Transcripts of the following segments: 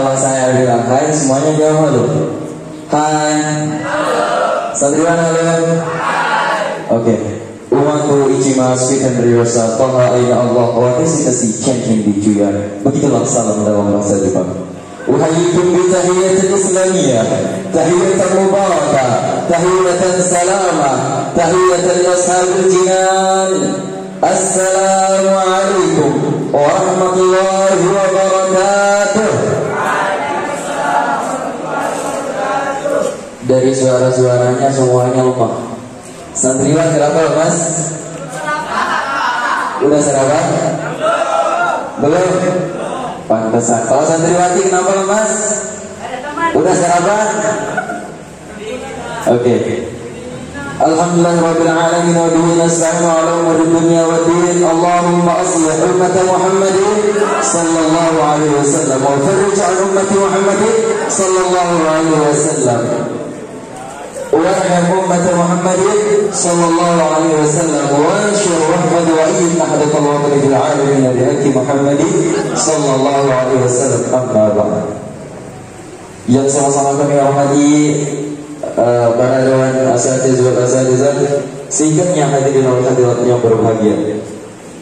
Kalau saya bilang hai, semuanya jawab halo. Hai. Santriwan halo. Oke. Umatku ijma speak and rehearsal. Toha aina Allah wa kasih chanting di juya. Begitulah salam dalam bahasa Jepang. Uhayyikum bi tahiyatil islamiyah, tahiyatan mubarakah, tahiyatan salamah, tahiyatan ashabil jinan. Assalamualaikum warahmatullahi wabarakatuh. Dari suara-suaranya semuanya lemah. Santriwan kenapa lemas? Udah sarapan? Belum? Pantesan. Kalau santriwati kenapa lemas? Udah sarapan? Oke. Alhamdulillahirabbil alamin wa bihi nasta'inu ala umuri dunya waddin. Allahumma aslih ummat Muhammadin sallallahu alaihi wasallam wa farrij an ummati Muhammadin sallallahu alaihi wasallam. وارحم أمة محمد صلى الله عليه وسلم وانشر رحمة وإيد أحدث الوطن في العالمين بحق محمد صلى الله عليه وسلم. أما بعد. Yang sama-sama kami hormati para dewan asatizah singkatnya hadirin dan hadirat yang berbahagia.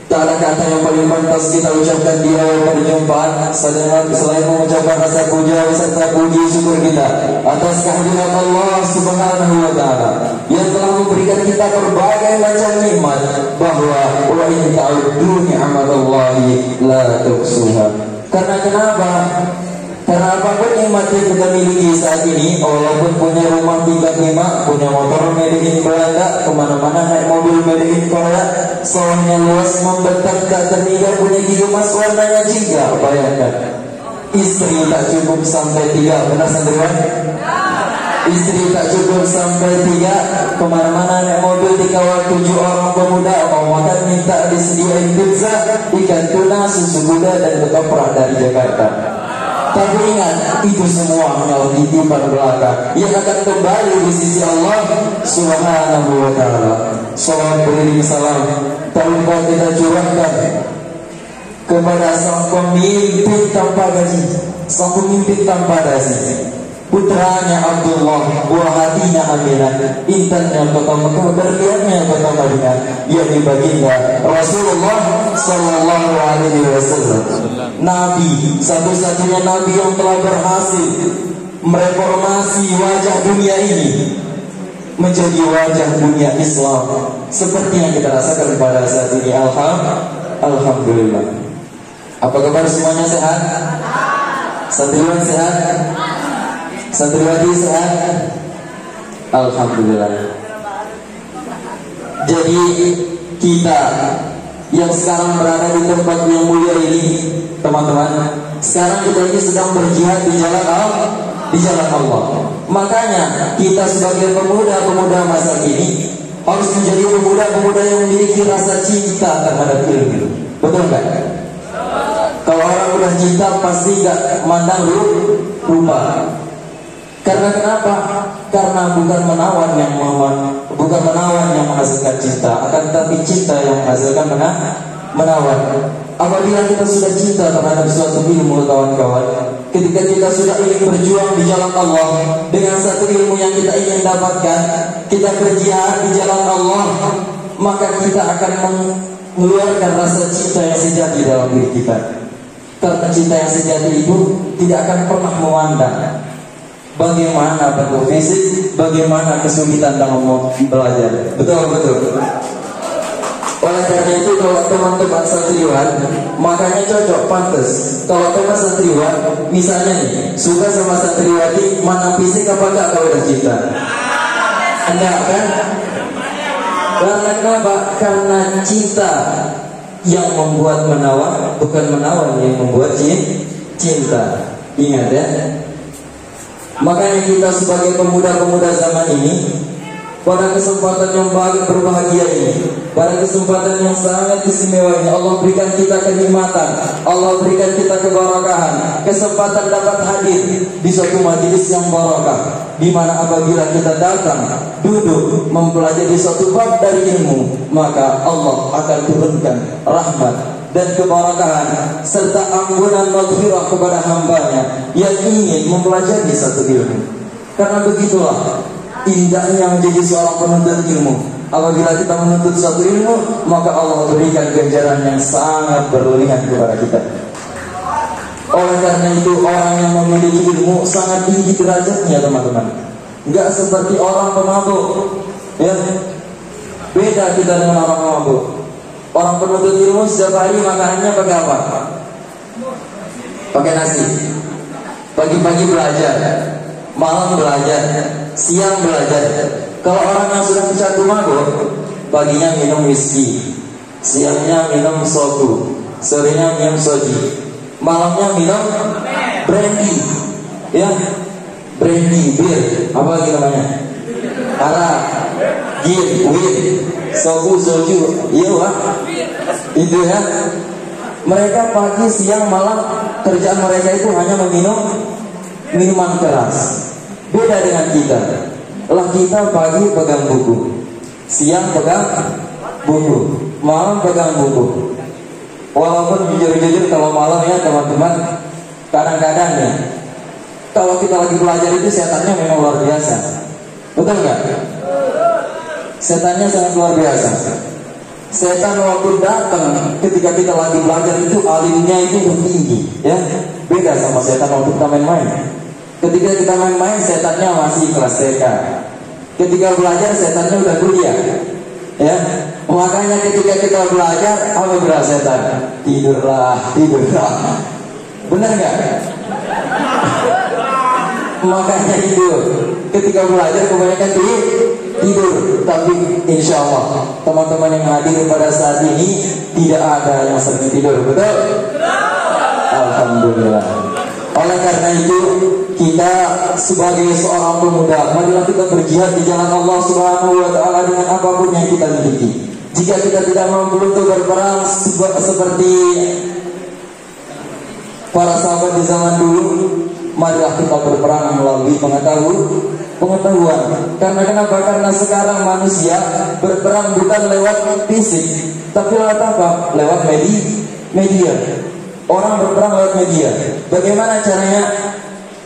Tak ada kata yang paling pantas kita ucapkan di awal perjumpaan selain mengucapkan rasa puja serta puji syukur kita atas kehadiran Allah Subhanahu wa taala yang telah memberikan kita berbagai macam nikmat, bahwa wa in ta'uddu ni'matallahi la tuhsuha. Karena kenapa? Karena apapun nikmat yang kita miliki saat ini, walaupun punya rumah tingkat 5, punya motor made in Belanda, kemana-mana naik mobil made in Korea, sawahnya luas membentang tak terhingga, punya gigi emas warnanya jingga, bayangkan. Istri tak cukup sampai 3, benar santriwan? Istri tak cukup sampai 3, kemana-mana naik mobil dikawal 7 orang pemuda, mau makan minta disediain pizza, ikan tuna, susu kuda dan ketoprak dari Jakarta. Tapi ingat, itu semua hanya titipan belaka yang akan kembali di sisi Allah Subhanahu wa taala. Salawat beriring salam tak lupa kita curahkan kepada sang pemimpin tanpa gaji, sang pemimpin tanpa dasi, putranya Abdullah, buah hatinya Aminah, intannya kota Mekah, berliannya kota Madinah, yakni baginda Rasulullah sallallahu alaihi wasallam. Nabi, satu-satunya nabi yang telah berhasil mereformasi wajah dunia ini menjadi wajah dunia Islam seperti yang kita rasakan pada saat ini. Alhamdulillah. Apa kabar semuanya, sehat? Santriwan sehat? Santriwati sehat? Alhamdulillah. Jadi kita yang sekarang berada di tempat yang mulia ini, teman-teman, sekarang kita ini sedang berjihad di jalan Allah. Makanya kita sebagai pemuda-pemuda masa kini harus menjadi pemuda-pemuda yang memiliki rasa cinta terhadap ilmu. Betul kan? Kalau orang udah cinta pasti gak mandang rupa. Karena kenapa? Karena bukan menawan yang menghasilkan cinta, akan tetapi cinta yang menghasilkan menawan. Apabila kita sudah cinta terhadap suatu ilmu, kawan-kawan, ketika kita sudah ingin berjuang di jalan Allah dengan satu ilmu yang kita ingin dapatkan, kita berjihad di jalan Allah, maka kita akan mengeluarkan rasa cinta yang sejati dalam diri kita. Karena cinta yang sejati itu tidak akan pernah memandang bagaimana bentuk fisik, bagaimana kesulitan dalam belajar. Betul. Oleh karena itu, kalau teman-teman santriwan, makanya cocok, pantas. Kalau teman santriwan, misalnya nih, suka sama santriwati, mana fisik apa enggak kalau udah cinta? Enggak kan? Karena kenapa? Karena cinta yang membuat menawan, bukan menawan yang membuat cinta. Ingat ya. Makanya kita sebagai pemuda-pemuda zaman ini, pada kesempatan yang berbahagia ini, pada kesempatan yang sangat istimewa ini, Allah berikan kita kenikmatan, Allah berikan kita keberkahan, kesempatan dapat hadir di suatu majelis yang barakah, di mana apabila kita datang, duduk, mempelajari suatu bab dari ilmu, maka Allah akan turunkan rahmat dan keberkahan serta permohonan maghfirah kepada hambanya yang ingin mempelajari satu ilmu. Karena begitulah indahnya menjadi seorang penuntut ilmu. Apabila kita menuntut satu ilmu, maka Allah berikan ganjaran yang sangat berlebihan kepada kita. Oleh karena itu, orang yang memiliki ilmu sangat tinggi derajatnya, teman-teman. Enggak seperti orang pemabuk, ya. Beda kita dengan orang pemabuk. Orang penuntut ilmu setiap hari makanannya pakai apa? Pakai nasi. Pagi-pagi belajar, malam belajar, siang belajar. Kalau orang yang sudah pecandu mabuk, paginya minum whisky, siangnya minum soju, sorenya minum soji, malamnya minum brandy, ya, brandy, bir, apa lagi namanya? Arak, gin, win, soju, iya wah, itu ya. Mereka pagi, siang, malam kerjaan mereka itu hanya meminum minuman keras. Beda dengan kita. Lah kita pagi pegang buku, siang pegang buku, malam pegang buku. Walaupun jujur-jujur kalau malam ya teman-teman, kadang-kadang ya, kalau kita lagi belajar itu setannya memang luar biasa. Betul nggak? Setannya sangat luar biasa. Setan waktu datang ketika kita lagi belajar itu alimnya itu tinggi, ya. Beda sama setan waktu kita main-main. Ketika kita main-main, setannya masih kelas TK. Ketika belajar, setannya udah kuliah, ya. Makanya ketika kita belajar, apa gerak setan? Tidurlah. Benar nggak? Makanya itu ketika belajar kebanyakan tidur. Tapi insya Allah teman-teman yang hadir pada saat ini tidak ada yang sering tidur, betul? Alhamdulillah. Oleh karena itu, kita sebagai seorang pemuda, marilah kita berjihad di jalan Allah Subhanahu wa taala dengan apapun yang kita miliki. Jika kita tidak mampu untuk berperang seperti para sahabat di zaman dulu, marilah kita berperang melalui pengetahuan. Karena kenapa? Karena sekarang manusia berperang bukan lewat fisik, tapi lewat apa? Lewat media. Orang berperang lewat media. Bagaimana caranya?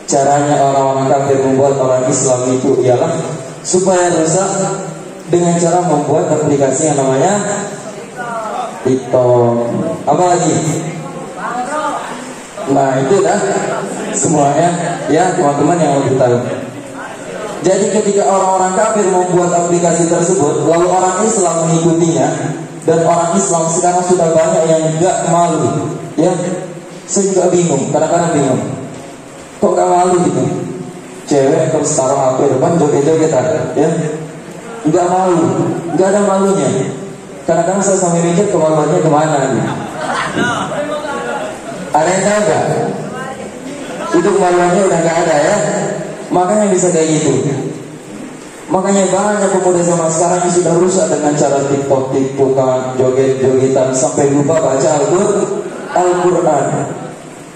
Caranya orang-orang kafir membuat orang Islam itu ialah supaya rusak dengan cara membuat aplikasi yang namanya TikTok. Apa lagi? Nah itu dah semuanya ya teman-teman yang lebih tahu. Jadi ketika orang-orang kafir membuat aplikasi tersebut, lalu orang Islam mengikutinya, dan orang Islam sekarang sudah banyak yang enggak malu, ya. Saya juga bingung, kadang-kadang bingung. Kok gak malu gitu? Cewek terus taruh HP depan joget-jogetan, ya. Enggak malu, enggak ada malunya. Kadang-kadang saya sampai mikir kemaluannya kemana gitu. Ada yang tahu gak? Itu kemaluannya udah gak ada ya. Makanya bisa kayak gitu. Makanya banyak pemuda zaman sekarang yang sudah rusak dengan cara TikTok-tiktokan, joget-jogetan, sampai lupa baca Al-Quran.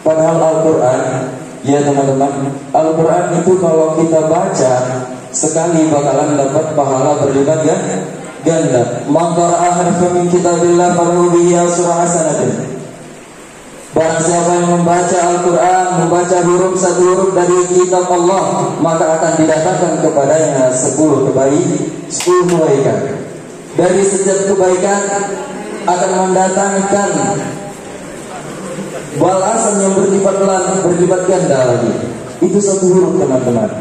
Padahal Al-Quran, ya teman-teman, Al-Quran itu kalau kita baca sekali bakalan dapat pahala berlipat ganda. Man qara'a harfan min kitabillah falahu bihi asyru hasanatin. Barang siapa yang membaca Al-Quran, membaca satu huruf dari kitab Allah, maka akan didatangkan kepadanya 10 kebaikan. Dari setiap kebaikan akan mendatangkan balasan yang berlipat ganda lagi. Itu satu huruf teman-teman.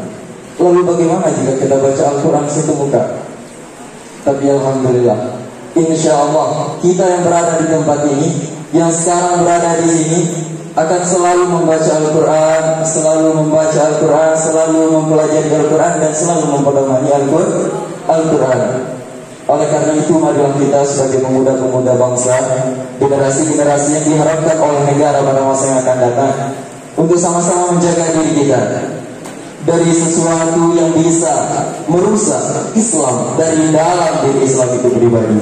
Lalu bagaimana jika kita baca Al-Quran satu muka? Tapi Alhamdulillah, insya Allah kita yang berada di tempat ini, yang sekarang berada di sini, akan selalu membaca Al-Quran, selalu membaca Al-Quran, selalu mempelajari Al-Quran, dan selalu mempedomani Al-Quran. Oleh karena itu, marilah kita sebagai pemuda-pemuda bangsa, generasi-generasi yang diharapkan oleh negara pada masa yang akan datang, untuk sama-sama menjaga diri kita dari sesuatu yang bisa merusak Islam dari dalam diri Islam itu pribadi.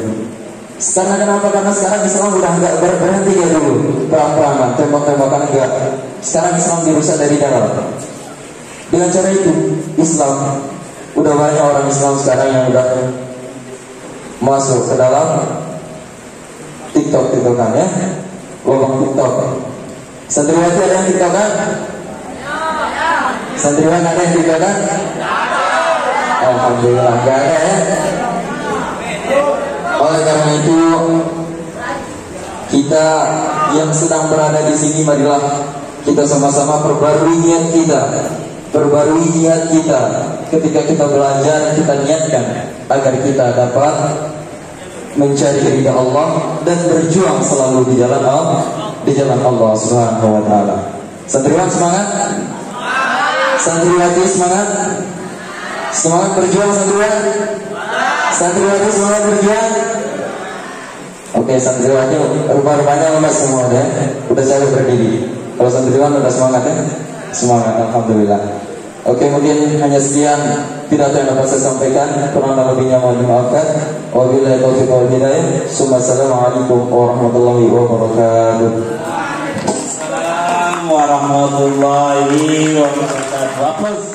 Karena kenapa? Karena sekarang Islam udah nggak berhenti kayak dulu, perang-perangan, tembak-tembakan enggak. Sekarang Islam dirusak dari dalam. Dengan cara itu, Islam udah banyak orang Islam sekarang yang udah masuk ke dalam TikTok kan ya, lubang TikTok. Santriwati ada yang dikatakan? Santriwan ada yang dikatakan? Alhamdulillah nggak ada ya. Oleh karena itu kita yang sedang berada di sini, marilah kita sama-sama perbarui niat kita. Perbarui niat kita ketika kita belajar, kita niatkan agar kita dapat mencari ridha Allah dan berjuang selalu di jalan Allah Subhanahu wa taala. Santriwan semangat? Santriwati semangat? Semangat berjuang santriwan? Santriwati semangat berjuang? Oke, santriwati rupa-rupanya lemas semua ya. Udah saya berdiri. Kalau santriwan udah semangat ya? Semangat, alhamdulillah. Oke, mungkin hanya sekian pidato yang dapat saya sampaikan. Kurang lebihnya mohon dimaafkan. Wabillahi taufiq wal hidayah. Assalamualaikum warahmatullahi wabarakatuh. Assalamualaikum warahmatullahi wabarakatuh.